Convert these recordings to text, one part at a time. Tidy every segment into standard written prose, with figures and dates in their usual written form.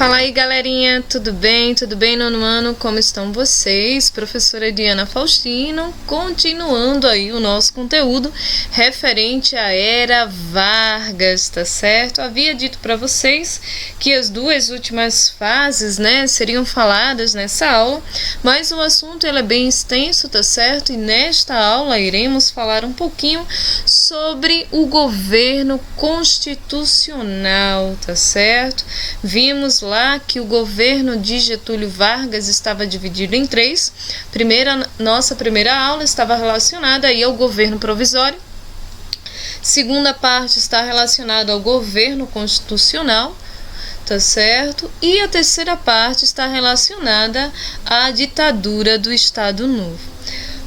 Fala aí, galerinha, tudo bem? Tudo bem, nono ano? Como estão vocês? Professora Diana Faustino, continuando aí o nosso conteúdo referente à Era Vargas, tá certo? Havia dito para vocês que as duas últimas fases, né, seriam faladas nessa aula, mas o assunto ele é bem extenso, tá certo? E nesta aula iremos falar um pouquinho sobre o governo constitucional, tá certo? Vimos lá que o governo de Getúlio Vargas estava dividido em três. Nossa primeira aula estava relacionada aí ao governo provisório. Segunda parte está relacionada ao governo constitucional, tá certo? E a terceira parte está relacionada à ditadura do Estado Novo.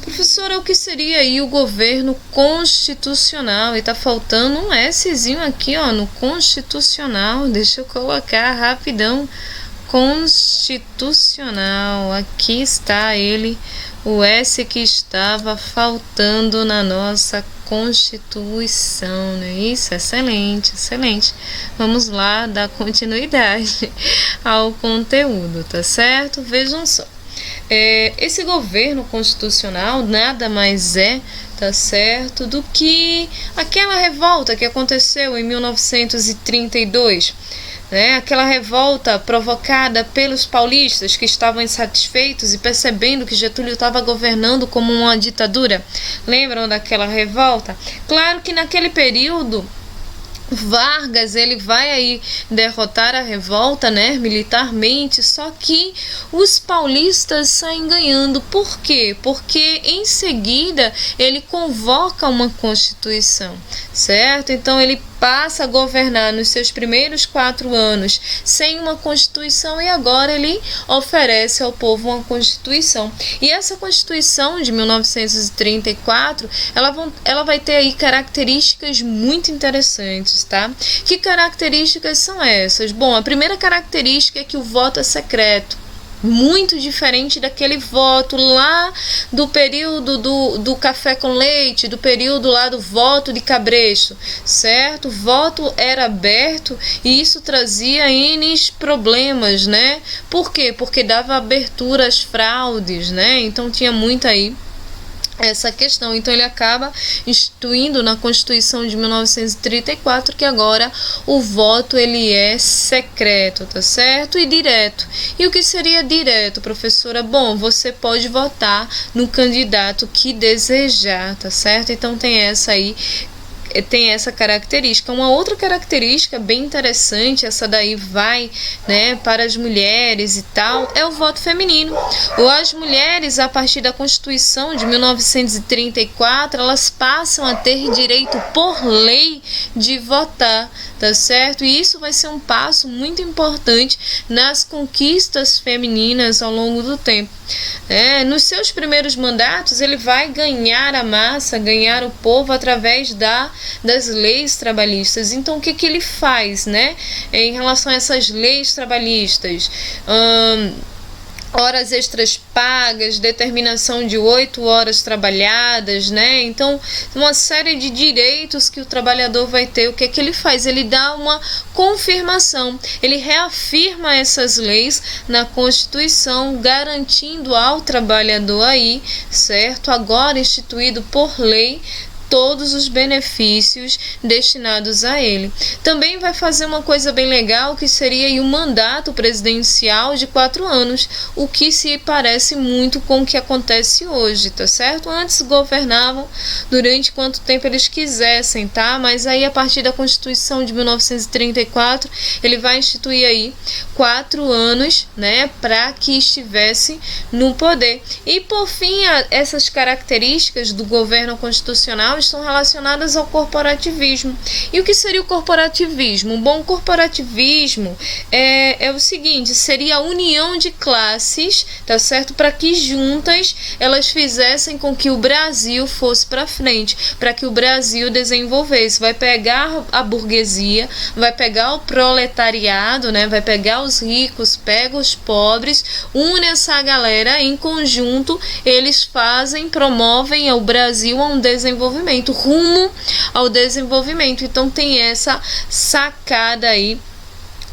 Professora, o que seria aí o governo constitucional? E tá faltando um Szinho aqui, ó, no constitucional. Deixa eu colocar rapidão. Constitucional. Aqui está ele, o S que estava faltando na nossa Constituição, não é isso? Excelente, excelente. Vamos lá dar continuidade ao conteúdo, tá certo? Vejam só. Esse governo constitucional nada mais é, tá certo, do que aquela revolta que aconteceu em 1932, né? Aquela revolta provocada pelos paulistas que estavam insatisfeitos e percebendo que Getúlio estava governando como uma ditadura. Lembram daquela revolta? Claro que naquele período Vargas ele vai aí derrotar a revolta, né, militarmente, só que os paulistas saem ganhando. Por quê? Porque em seguida ele convoca uma constituição, certo? Então ele passa a governar nos seus primeiros 4 anos sem uma constituição e agora ele oferece ao povo uma constituição. E essa constituição de 1934, ela vai ter aí características muito interessantes, tá? Que características são essas? Bom, a primeira característica é que o voto é secreto. Muito diferente daquele voto lá do período do café com leite, do período lá do voto de cabresto, certo? O voto era aberto e isso trazia N problemas, né? Por quê? Porque dava abertura às fraudes, né? Então tinha muito aí essa questão. Então ele acaba instituindo na Constituição de 1934 que agora o voto ele é secreto, tá certo? E direto. E o que seria direto, professora? Bom, você pode votar no candidato que desejar, tá certo? Então tem essa característica. Uma outra característica bem interessante, essa daí vai, né, para as mulheres e tal, é o voto feminino. As mulheres, a partir da Constituição de 1934, elas passam a ter direito por lei de votar, tá certo? E isso vai ser um passo muito importante nas conquistas femininas ao longo do tempo. Nos seus primeiros mandatos, ele vai ganhar a massa, ganhar o povo através das leis trabalhistas. Então, o que ele faz, né, em relação a essas leis trabalhistas? Horas extras pagas, determinação de 8 horas trabalhadas, né? Então, uma série de direitos que o trabalhador vai ter. O que ele faz? Ele dá uma confirmação, ele reafirma essas leis na Constituição, garantindo ao trabalhador aí, certo? Agora instituído por lei, todos os benefícios destinados a ele. Também vai fazer uma coisa bem legal, que seria aí o mandato presidencial de 4 anos, o que se parece muito com o que acontece hoje, tá certo? Antes governavam durante quanto tempo eles quisessem, tá? Mas aí a partir da Constituição de 1934, ele vai instituir aí 4 anos, né, para que estivesse no poder. E por fim, essas características do governo constitucional estão relacionadas ao corporativismo. E o que seria o corporativismo? Bom, o corporativismo é o seguinte, seria a união de classes, tá certo? Para que juntas elas fizessem com que o Brasil fosse para frente, para que o Brasil desenvolvesse. Vai pegar a burguesia, vai pegar o proletariado, né? Vai pegar os ricos, pega os pobres, une essa galera em conjunto, eles promovem o Brasil a um desenvolvimento, rumo ao desenvolvimento. Então tem essa sacada aí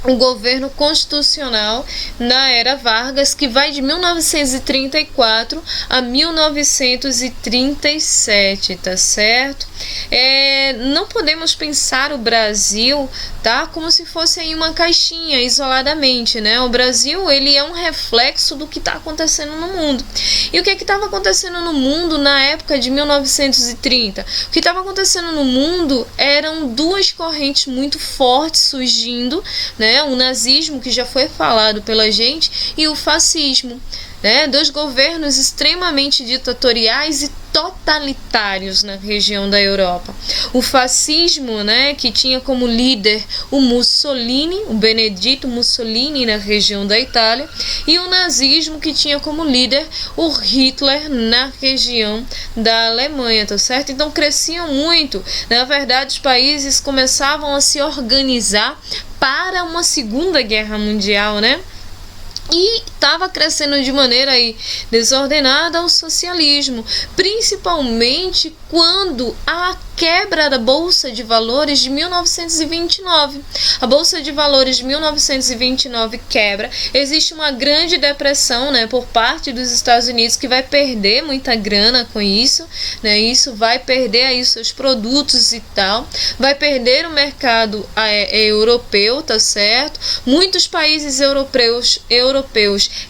o governo constitucional na era Vargas, que vai de 1934 a 1937, tá certo? Não podemos pensar o Brasil, tá, como se fosse aí uma caixinha isoladamente, né? O Brasil, ele é um reflexo do que está acontecendo no mundo. E o que estava acontecendo no mundo na época de 1930? O que estava acontecendo no mundo eram duas correntes muito fortes surgindo, né? O nazismo, que já foi falado pela gente, e o fascismo, né? Dois governos extremamente ditatoriais e totalitários na região da Europa. O fascismo, né, que tinha como líder o Mussolini, o Benedito Mussolini, na região da Itália, e o nazismo, que tinha como líder o Hitler na região da Alemanha, tá certo? Então cresciam muito. Na verdade, os países começavam a se organizar para uma Segunda Guerra Mundial, né? E estava crescendo de maneira aí desordenada o socialismo, principalmente quando a quebra da Bolsa de Valores de 1929. A Bolsa de Valores de 1929 quebra, existe uma grande depressão, né, por parte dos Estados Unidos, que vai perder muita grana com isso, né, isso vai perder aí seus produtos e tal, vai perder o mercado europeu, tá certo? Muitos países europeus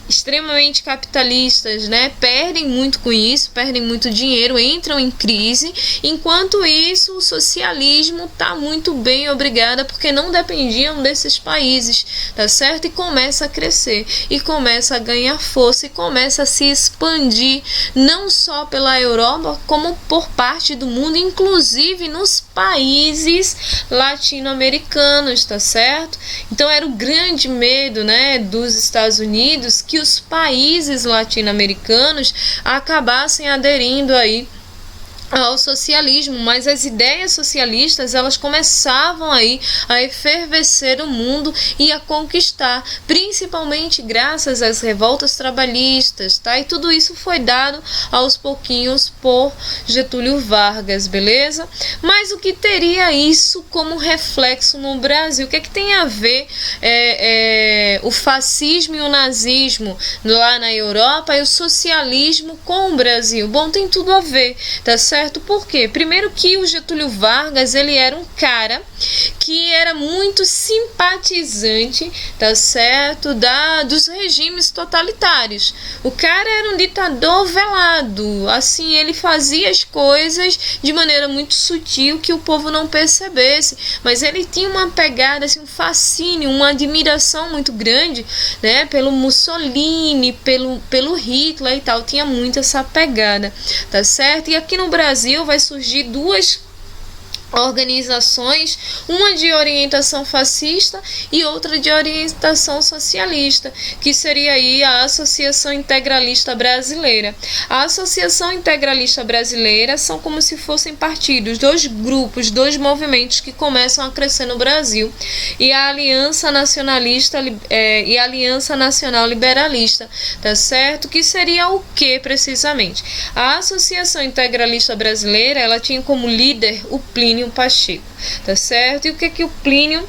extremamente capitalistas, né, perdem muito com isso, perdem muito dinheiro, entram em crise, enquanto isso o socialismo está muito bem, obrigada, porque não dependiam desses países, tá certo? E começa a crescer, e começa a ganhar força, e começa a se expandir, não só pela Europa, como por parte do mundo, inclusive nos países latino-americanos, tá certo? Então era o grande medo, né, dos Estados Unidos, que os países latino-americanos acabassem aderindo aí ao socialismo, mas as ideias socialistas, elas começavam aí a efervescer o mundo e a conquistar, principalmente graças às revoltas trabalhistas, tá? E tudo isso foi dado aos pouquinhos por Getúlio Vargas, beleza? Mas o que teria isso como reflexo no Brasil? O que é que tem a ver o fascismo e o nazismo lá na Europa e o socialismo com o Brasil? Bom, tem tudo a ver, tá certo? Por quê? Primeiro que o Getúlio Vargas, ele era um cara que era muito simpatizante, tá certo, dos regimes totalitários. O cara era um ditador velado, assim, ele fazia as coisas de maneira muito sutil que o povo não percebesse, mas ele tinha uma pegada, assim, um fascínio, uma admiração muito grande, né, pelo Mussolini, pelo Hitler e tal, tinha muito essa pegada, tá certo? E aqui no Brasil vai surgir duas organizações, uma de orientação fascista e outra de orientação socialista, que seria aí a Associação Integralista Brasileira. A Associação Integralista Brasileira são como se fossem partidos, dois grupos, dois movimentos que começam a crescer no Brasil, e a Aliança Nacionalista e a Aliança Nacional Liberalista, tá certo? Que seria o que precisamente? A Associação Integralista Brasileira, ela tinha como líder o Plínio Pacheco, tá certo? E o que o Plínio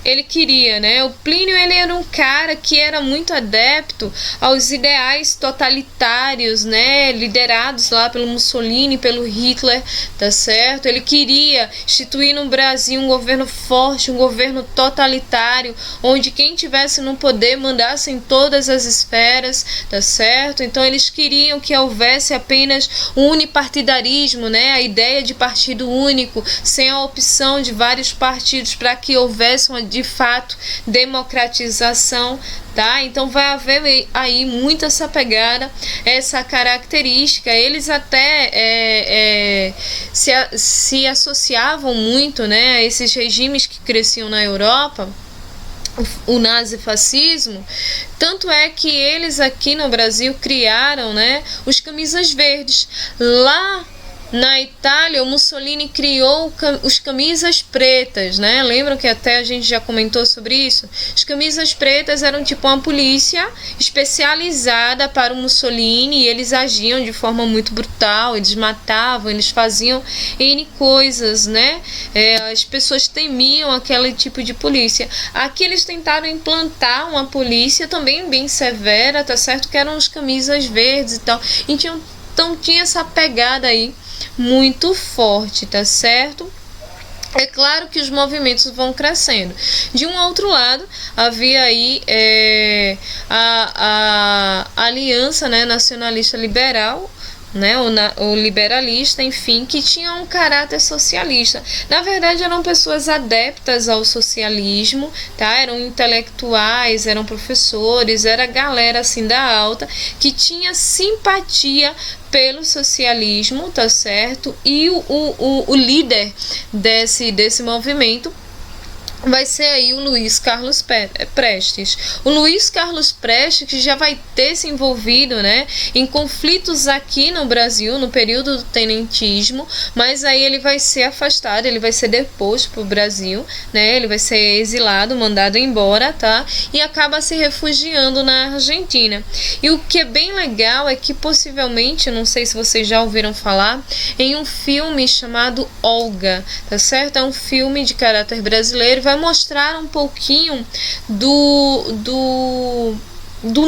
ele queria, né? O Plínio, ele era um cara que era muito adepto aos ideais totalitários, né? Liderados lá pelo Mussolini, pelo Hitler, tá certo? Ele queria instituir no Brasil um governo forte, um governo totalitário, onde quem tivesse no poder mandasse em todas as esferas, tá certo? Então eles queriam que houvesse apenas um unipartidarismo, né? A ideia de partido único, sem a opção de vários partidos, para que houvesse uma, de fato, democratização, tá? Então vai haver aí muito essa pegada, essa característica. Eles até se associavam muito, né, a esses regimes que cresciam na Europa, o nazifascismo. Tanto é que eles aqui no Brasil criaram, né, os camisas verdes. Lá Na Itália, o Mussolini criou os camisas pretas, né? Lembram que até a gente já comentou sobre isso? As camisas pretas eram tipo uma polícia especializada para o Mussolini, e eles agiam de forma muito brutal, eles matavam, eles faziam N coisas, né? As pessoas temiam aquele tipo de polícia. Aqui eles tentaram implantar uma polícia também bem severa, tá certo? Que eram as camisas verdes e tal. Então tinha essa pegada aí muito forte, tá certo? É claro que os movimentos vão crescendo. De um outro lado, havia aí a aliança, né, nacionalista liberal, né, o liberalista, enfim, que tinha um caráter socialista. Na verdade, eram pessoas adeptas ao socialismo, tá? Eram intelectuais, eram professores, era galera assim da alta que tinha simpatia pelo socialismo, tá certo? E o líder desse movimento vai ser aí o Luiz Carlos Prestes. O Luiz Carlos Prestes, que já vai ter se envolvido, né, em conflitos aqui no Brasil, no período do tenentismo, mas aí ele vai ser afastado, ele vai ser deposto para o Brasil, né, ele vai ser exilado, mandado embora, tá, e acaba se refugiando na Argentina. E o que é bem legal é que possivelmente, não sei se vocês já ouviram falar, em um filme chamado Olga, tá certo? É um filme de caráter brasileiro, vai mostrar um pouquinho do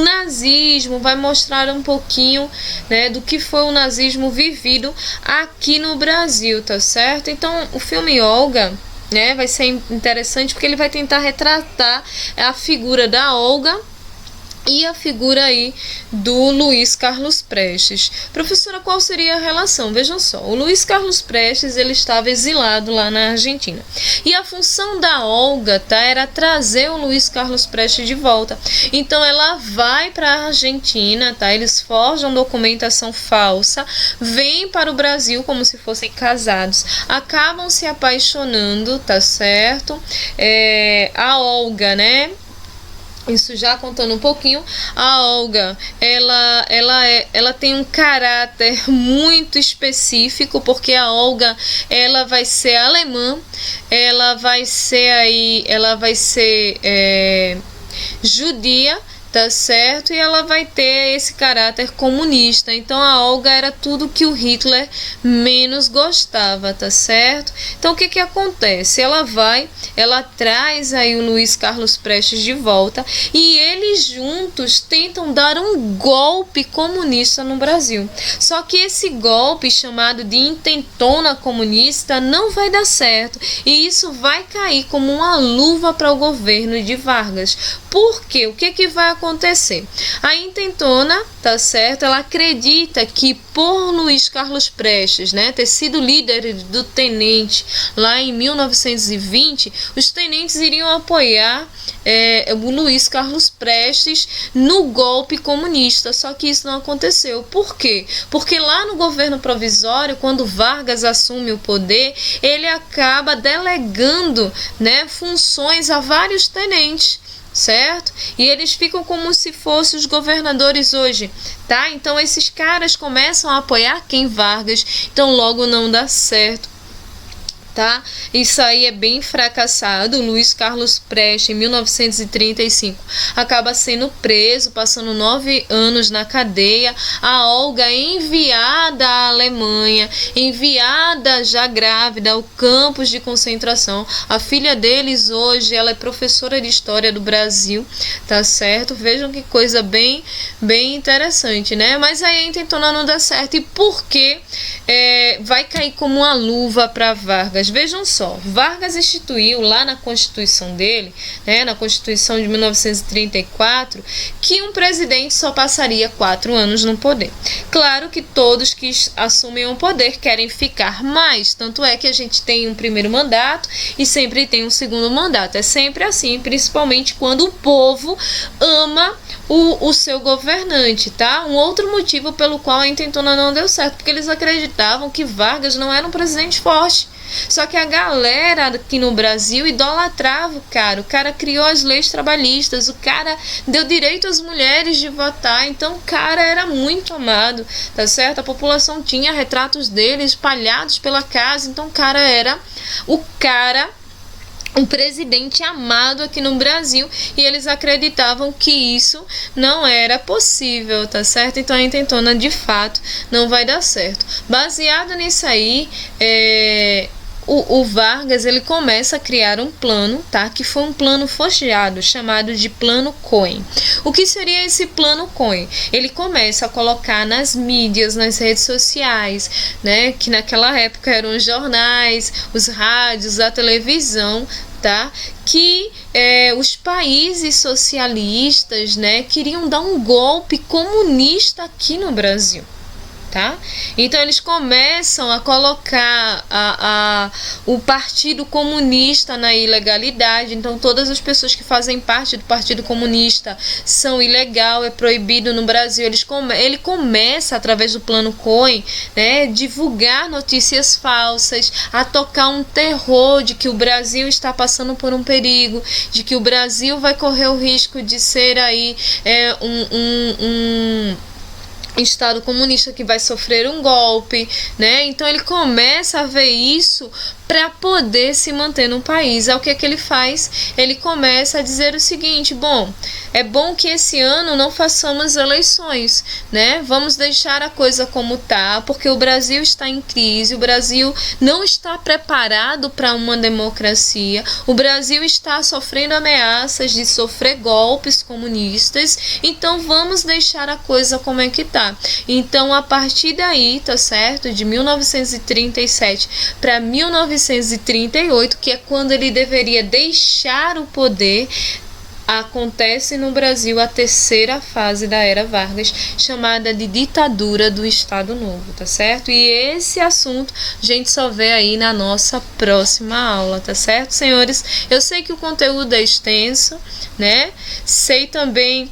nazismo, vai mostrar um pouquinho, né, do que foi o nazismo vivido aqui no Brasil, tá certo? Então, o filme Olga, né, vai ser interessante porque ele vai tentar retratar a figura da Olga e a figura aí do Luiz Carlos Prestes. Professora, qual seria a relação? Vejam só, o Luiz Carlos Prestes, ele estava exilado lá na Argentina. E a função da Olga, tá, era trazer o Luiz Carlos Prestes de volta. Então ela vai para a Argentina, tá? Eles forjam documentação falsa, vêm para o Brasil como se fossem casados, acabam se apaixonando, tá certo? A Olga, né? Isso já contando um pouquinho, a Olga, ela tem um caráter muito específico, porque a Olga, ela vai ser alemã, ela vai ser judia, tá certo? E ela vai ter esse caráter comunista. Então a Olga era tudo que o Hitler menos gostava, tá certo? Então o que acontece? Ela traz aí o Luiz Carlos Prestes de volta e eles juntos tentam dar um golpe comunista no Brasil. Só que esse golpe, chamado de intentona comunista, não vai dar certo, e isso vai cair como uma luva para o governo de Vargas. Por quê? O que vai acontecer? A intentona, tá certo? Ela acredita que por Luiz Carlos Prestes, né, ter sido líder do tenente lá em 1920, os tenentes iriam apoiar o Luiz Carlos Prestes no golpe comunista. Só que isso não aconteceu. Por quê? Porque lá no governo provisório, quando Vargas assume o poder, ele acaba delegando, né, funções a vários tenentes, certo? E eles ficam como se fossem os governadores hoje, tá? Então esses caras começam a apoiar quem? Vargas. Então logo não dá certo, tá? Isso aí é bem fracassado. O Luiz Carlos Prestes, em 1935, acaba sendo preso, passando 9 anos na cadeia. A Olga é enviada à Alemanha, enviada já grávida ao campos de concentração. A filha deles hoje, ela é professora de História do Brasil, tá certo? Vejam que coisa bem interessante, né? Mas aí a intentona não dá certo. E por que vai cair como uma luva para Vargas? Vejam só, Vargas instituiu lá na Constituição dele, né, na Constituição de 1934, que um presidente só passaria 4 anos no poder. Claro que todos que assumem o poder querem ficar mais, tanto é que a gente tem um primeiro mandato e sempre tem um segundo mandato. É sempre assim, principalmente quando o povo ama o seu governante, tá? Um outro motivo pelo qual a intentona não deu certo, porque eles acreditavam que Vargas não era um presidente forte, Só que a galera aqui no Brasil idolatrava o cara criou as leis trabalhistas, o cara deu direito às mulheres de votar, então o cara era muito amado, tá certo? A população tinha retratos dele espalhados pela casa, então o cara era um presidente amado aqui no Brasil, e eles acreditavam que isso não era possível, tá certo? Então a intentona de fato não vai dar certo. Baseado nisso aí, o Vargas ele começa a criar um plano, tá? Que foi um plano forjado, chamado de Plano Cohen. O que seria esse Plano Cohen? Ele começa a colocar nas mídias, nas redes sociais, né? Que naquela época eram os jornais, os rádios, a televisão, tá? Que os países socialistas, né, queriam dar um golpe comunista aqui no Brasil. Tá? Então eles começam a colocar o Partido Comunista na ilegalidade. Então todas as pessoas que fazem parte do Partido Comunista são ilegal, é proibido no Brasil. Ele começa, através do Plano Cohen, né, divulgar notícias falsas, a tocar um terror de que o Brasil está passando por um perigo, de que o Brasil vai correr o risco de ser aí um Estado comunista que vai sofrer um golpe, né? Então ele começa a ver isso para poder se manter no país. É o que ele faz? Ele começa a dizer o seguinte: bom, é bom que esse ano não façamos eleições, né? Vamos deixar a coisa como tá, porque o Brasil está em crise, o Brasil não está preparado para uma democracia, o Brasil está sofrendo ameaças de sofrer golpes comunistas, então vamos deixar a coisa como é que tá. Então, a partir daí, tá certo? De 1937 para 1938, que é quando ele deveria deixar o poder, acontece no Brasil a terceira fase da Era Vargas, chamada de ditadura do Estado Novo, tá certo? E esse assunto a gente só vê aí na nossa próxima aula, tá certo, senhores? Eu sei que o conteúdo é extenso, né? Sei também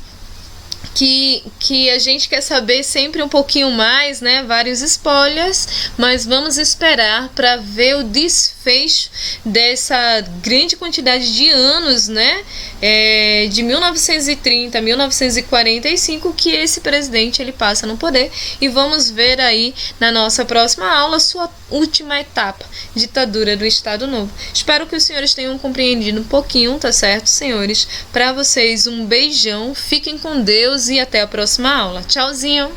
que a gente quer saber sempre um pouquinho mais, né? Vários spoilers, mas vamos esperar para ver o desfecho dessa grande quantidade de anos, né? De 1930 a 1945 que esse presidente ele passa no poder, e vamos ver aí na nossa próxima aula sua última etapa, ditadura do Estado Novo. Espero que os senhores tenham compreendido um pouquinho, tá certo, senhores? Para vocês um beijão, fiquem com Deus e até a próxima aula. Tchauzinho,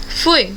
fui!